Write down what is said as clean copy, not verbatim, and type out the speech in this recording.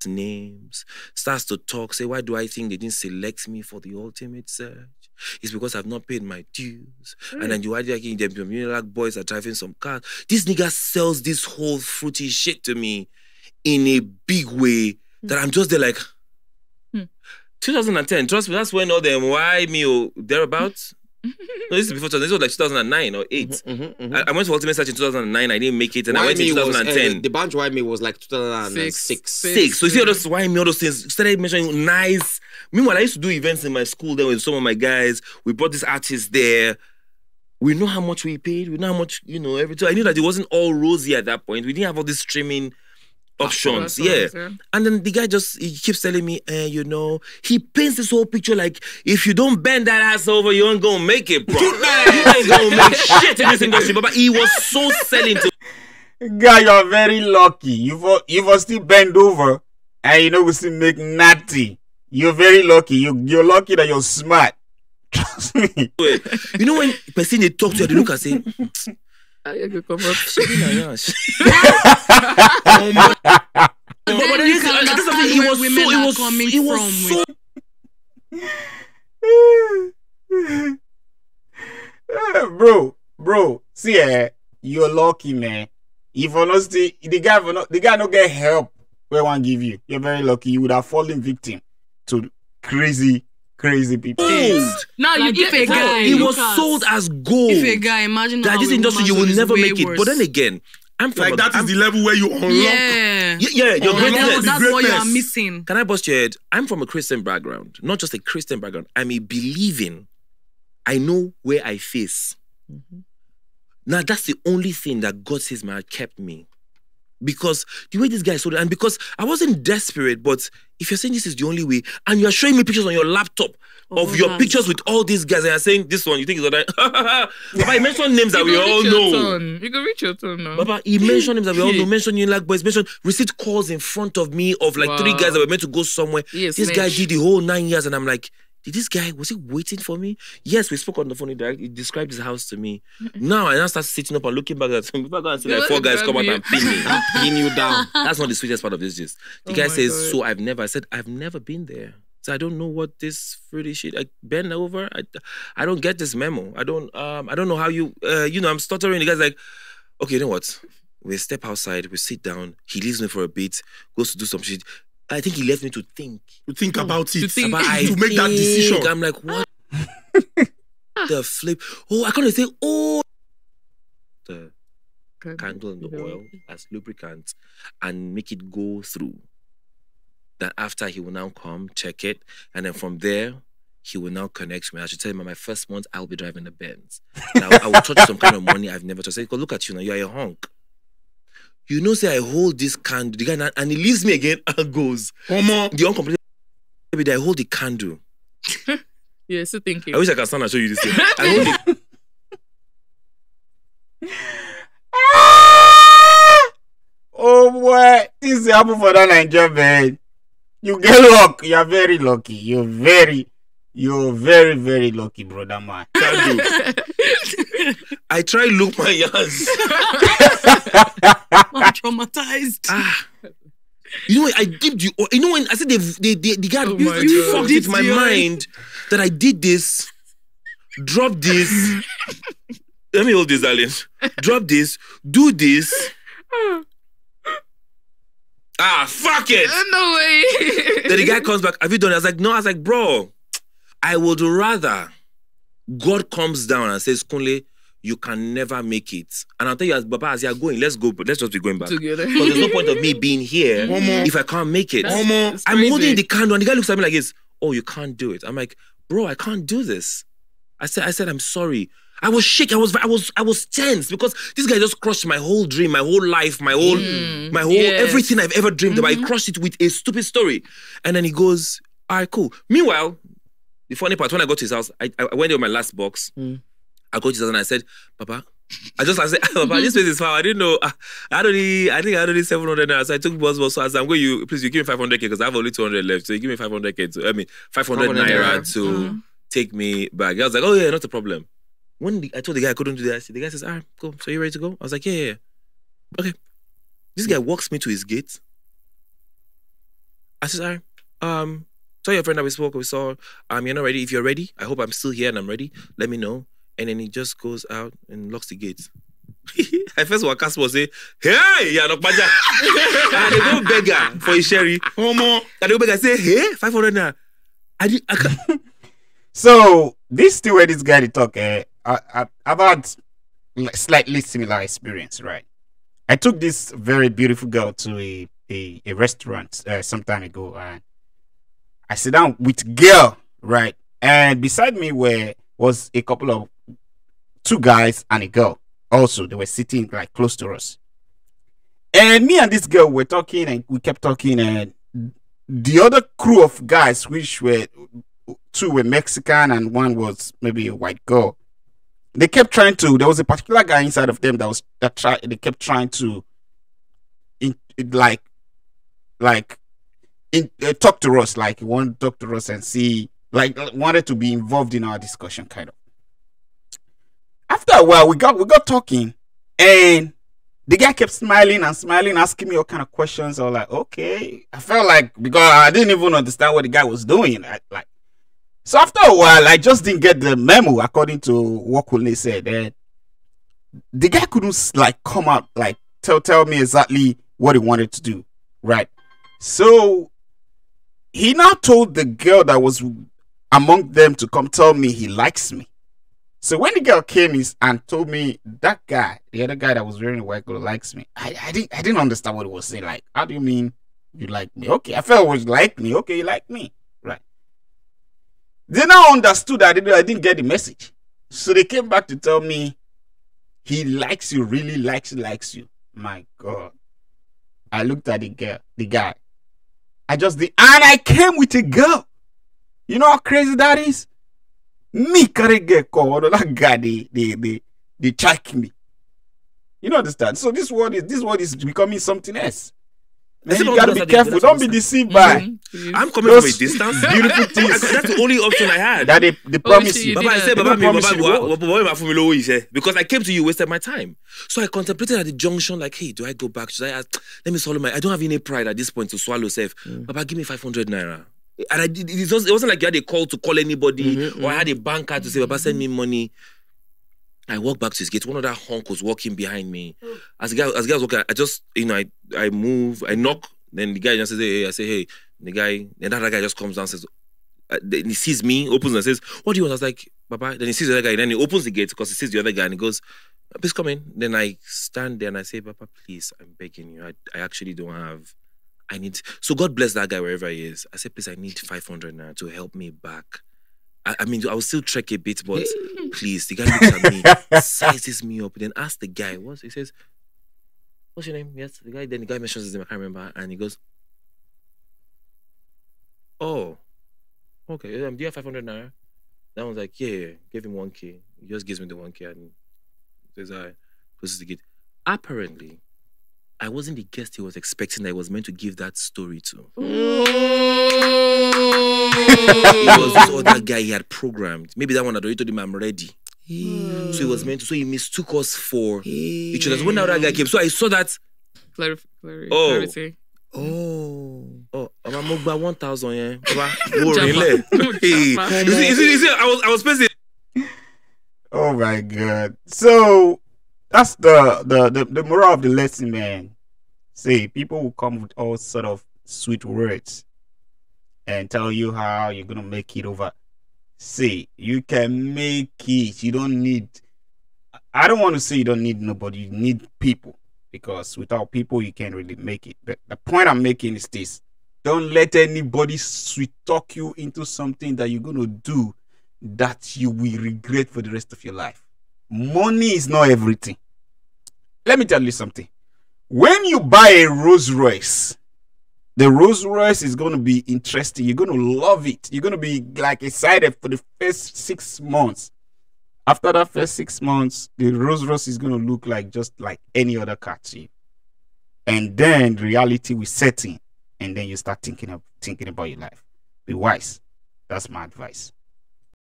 names, starts to talk, say, why do I think they didn't select me for the ultimate search? It's because I've not paid my dues. And then you are like, like boys are driving some cars. This nigga sells this whole fruity shit to me in a big way that I'm just there like, 2010, trust me, that's when all them why me or thereabouts. No, this is before 2000. This was like 2009 or 8. I went to Ultimate Search in 2009. I didn't make it, and I went in 2010. The bunch Why Me was like 2006. So you see all those Why Me, all those things. Started mentioning nice. Meanwhile, I used to do events in my school there with some of my guys. We brought this artist there. We know how much we paid. We know how much, everything. I knew that it wasn't all rosy at that point. We didn't have all these streaming options, yeah. And then the guy he keeps telling me, he paints this whole picture like, if you don't bend that ass over, you ain't gonna make it, bro. You ain't gonna make shit in this industry. But he was so selling to. Guy, you're very lucky. You've still bend over, and we still make natty. You're very lucky. You're lucky that you're smart. Trust me. When person they talk to you, they look and say. But this bro, see, you're lucky, man. If honestly, the guy don't get help where one give you, you're very lucky. You would have fallen victim to crazy people. Now you give a guy. He was sold as gold. If a guy, imagine that this industry you will never make it. But then again, I'm from that is the level where you unlock. Yeah, your greatness. That's what you are missing. Can I bust your head? I'm from a Christian background, not just a Christian background. I'm a believing. I know where I face. Now that's the only thing that God says kept me. Because the way this guy sold it, and because I wasn't desperate, but if you're saying this is the only way, and you're showing me pictures on your laptop of your pictures with all these guys, and you're saying this one, you think is that? Papa, he mentioned names that we all know. You can reach your turn now. Papa, he mentioned names that we all know. Mentioned you like boys. Mentioned received calls in front of me of like 3 guys that were meant to go somewhere. Yes, this guy did the whole 9 years, and I'm like, was he waiting for me? Yes, we spoke on the phone. He described his house to me. Now I start sitting up and looking back at him. People go and see like 4 guys come out and pin me. Pin you down. That's not the sweetest part of this gist. The guy says, God. So I've never been there. So I don't know what this fruity shit. I bend over. I don't get this memo. I don't know how you I'm stuttering. The guy's like, okay, you know what? We step outside, we sit down, he leaves me for a bit, goes to do some shit. I think he left me to think. To think about it. To make that decision. I'm like, what? The flip. Oh, I can't say, the candle and the oil as lubricant and make it go through. That after he will now come, check it. And then from there, he will now connect me. I should tell him, my first month, I'll be driving a Benz. Now, I will touch some kind of money I've never touched. I say, look at you now, you're a honk. Say I hold this candle, the guy, and he leaves me again and goes. The uncompleted baby, I hold the candle. Yeah, so thank you. I wish I could stand and show you this thing. I hold it. Oh boy, this is happen for that Nigerian man. You get luck. You're very lucky. You're very, very lucky, brother man. I try look my hands. I'm traumatized. I did you. When I said the guy fucked with my mind that I did this, drop this. Let me hold this, darling. Drop this, do this. Fuck it. No way. Then the guy comes back. Have you done it? I was like, no. I was like, bro, I would rather God comes down and says, Kunle, you can never make it. And I'll tell you, as you're going, let's go, but let's just be going back. Together. Because there's no point of me being here if I can't make it. I'm holding the candle, and the guy looks at me like this. Oh, you can't do it. I'm like, bro, I can't do this. I said, I'm sorry. I was shaking. I was tense because this guy just crushed my whole dream, my whole life, my whole everything I've ever dreamed about. He crushed it with a stupid story. And then he goes, all right, cool. Meanwhile, the funny part, when I got to his house, I went there with my last box. I got to his house and I said, Papa, Papa, this place is far. I didn't know. I think I had only 700 naira. So I took bus. So as I'm going, please, you give me 500k because I have only 200 left. So you give me 500k 500 naira to take me back. I was like, oh yeah, not a problem. When I told the guy I couldn't do that, the guy says, all right, cool. So you ready to go? I was like, yeah. Okay. This guy walks me to his gate. I said, all right, tell your friend that we spoke, we saw, you're not ready. If you're ready, I hope I'm still here and I'm ready. Let me know. And then he just goes out and locks the gates. I first what Casper say, hey, yeah, no baja. And they go beggar for a sherry. And they go beggar say, hey, 500 now. So this is where this guy they talk about slightly similar experience, right? I took this very beautiful girl to a restaurant some time ago, and I sit down with girl, right? And beside me was a couple of 2 guys and a girl. Also, they were sitting like close to us. And me and this girl were talking, and we kept talking, and the other crew of guys, which were 2 were Mexican and 1 was maybe a white girl, they kept trying to. There was a particular guy inside of them they kept trying to talk to us, like he wanted to talk to us and see, like wanted to be involved in our discussion, kind of. After a while, we got talking, and the guy kept smiling and smiling, asking me all kind of questions. I was like, okay. I felt like, because I didn't even understand what the guy was doing. So after a while, I just didn't get the memo, according to what Kunle said. And the guy couldn't like come out, like tell me exactly what he wanted to do, right? So he now told the girl that was among them to come tell me he likes me. So when the girl came and told me that guy, the other guy that was wearing a white girl, likes me, I didn't understand what he was saying. Like, how do you mean you like me? Okay, I felt it was like me. Okay, you like me, right? They now understood that I didn't get the message. So they came back to tell me he likes you, really likes you. My God. I looked at the guy. And I came with a girl. You know how crazy that is? Me can't get called. That guy, they check me. You know, understand? So this word is becoming something else. Man, you gotta be careful. Don't be deceived by. I'm coming from a distance. Beautiful things. That's the only option I had. That they promise you. Baba, I said, because I came to you, wasted my time. So I contemplated at the junction, like, hey, do I go back? Should I ask? Let me swallow I don't have any pride at this point to swallow safe. Baba, give me 500 naira. And it wasn't like you had a call to call anybody, or I had a banker to say, Baba, send me money. I walked back to his gate. One of that honk was walking behind me. As the guy was walking, I just, I move, I knock. Then the guy just says, hey, I say, hey. Then that other guy just comes down and says, then he sees me, opens and says, what do you want? I was like, Baba. Then he sees the other guy. Then he opens the gate because he sees the other guy and he goes, please come in. Then I stand there and I say, Baba, please, I'm begging you. I actually don't have, so God bless that guy wherever he is. I said, please, I need 500 now to help me back. I mean, I will still trek a bit, but please, the guy looks at me, sizes me up, then asks the guy, he says, what's your name? Yes, then the guy mentions his name, I can't remember, and he goes, oh, okay, do you have 500 naira? That one's like, yeah, give him 1K. He just gives me the 1K and says, closes the gate. Apparently, I wasn't the guest he was expecting that he was meant to give that story to. It was this other guy he had programmed. Maybe that one had already told him I'm ready. So he was meant to. So he mistook us for each other. So when that other guy came, so I saw that. Clarity. I'm about 1,000. Yeah. You see, I was spacing. Oh my God. So that's the moral of the lesson, man. See, people will come with all sort of sweet words and tell you how you're gonna make it over. See, you can make it. You don't need. I don't want to say you don't need nobody. You need people, because without people you can't really make it. But the point I'm making is this: don't let anybody sweet talk you into something that you're gonna do that you will regret for the rest of your life. Money is not everything. Let me tell you something. When you buy a Rolls Royce, the Rolls Royce is going to be interesting. You're going to love it. You're going to be like excited for the first 6 months. After that first 6 months, the Rolls Royce is going to look like just like any other car to you. And then reality will set in. And then you start thinking about your life. Be wise. That's my advice.